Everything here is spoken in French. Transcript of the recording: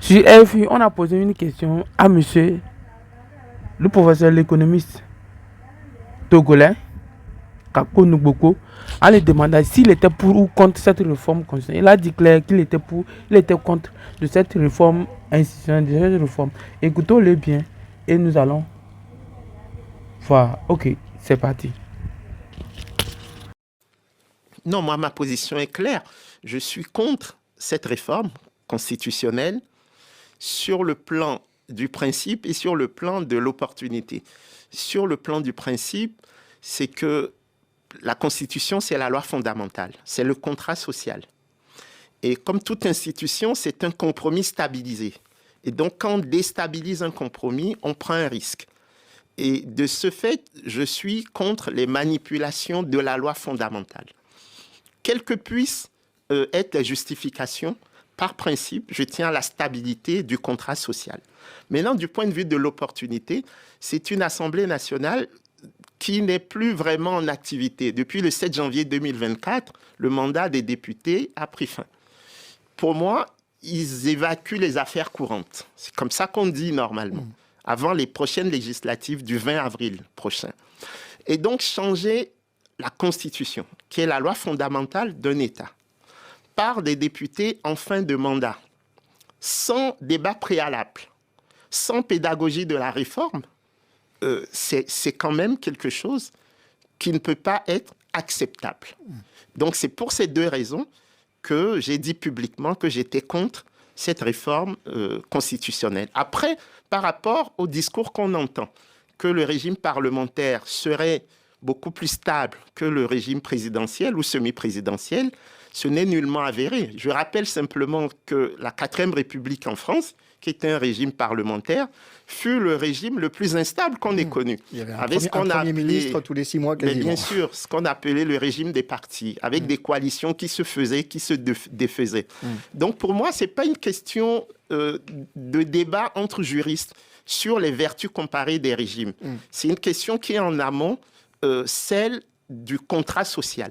Sur RFI, on a posé une question à monsieur le professeur, l'économiste togolais, Kako Nugboko, en lui demandant s'il était pour ou contre cette réforme constitutionnelle. Il a déclaré qu'il était pour, il était contre de cette réforme institutionnelle, de cette réforme. Écoutons-le bien et nous allons voir. Ok, c'est parti. Non, moi, ma position est claire. Je suis contre cette réforme constitutionnelle sur le plan du principe et sur le plan de l'opportunité. Sur le plan du principe, c'est que la Constitution, c'est la loi fondamentale, c'est le contrat social. Et comme toute institution, c'est un compromis stabilisé. Et donc, quand on déstabilise un compromis, on prend un risque. Et de ce fait, je suis contre les manipulations de la loi fondamentale. Quelles que puissent être les justifications, par principe, je tiens à la stabilité du contrat social. Maintenant, du point de vue de l'opportunité, c'est une Assemblée nationale qui n'est plus vraiment en activité. Depuis le 7 janvier 2024, le mandat des députés a pris fin. Pour moi, ils évacuent les affaires courantes. C'est comme ça qu'on dit normalement, avant les prochaines législatives du 20 avril prochain. Et donc, changer la Constitution, qui est la loi fondamentale d'un État, par des députés en fin de mandat, sans débat préalable, sans pédagogie de la réforme, c'est quand même quelque chose qui ne peut pas être acceptable. Donc c'est pour ces deux raisons que j'ai dit publiquement que j'étais contre cette réforme constitutionnelle. Après, par rapport au discours qu'on entend, que le régime parlementaire serait beaucoup plus stable que le régime présidentiel ou semi-présidentiel, ce n'est nullement avéré. Je rappelle simplement que la 4e République en France, qui était un régime parlementaire, fut le régime le plus instable qu'on ait connu. Il y avait un premier ministre tous les 6 mois quasiment. Bien sûr, ce qu'on appelait le régime des partis, avec des coalitions qui se faisaient, qui se défaisaient. Donc pour moi, ce n'est pas une question de débat entre juristes sur les vertus comparées des régimes. C'est une question qui est en amont, celle du contrat social.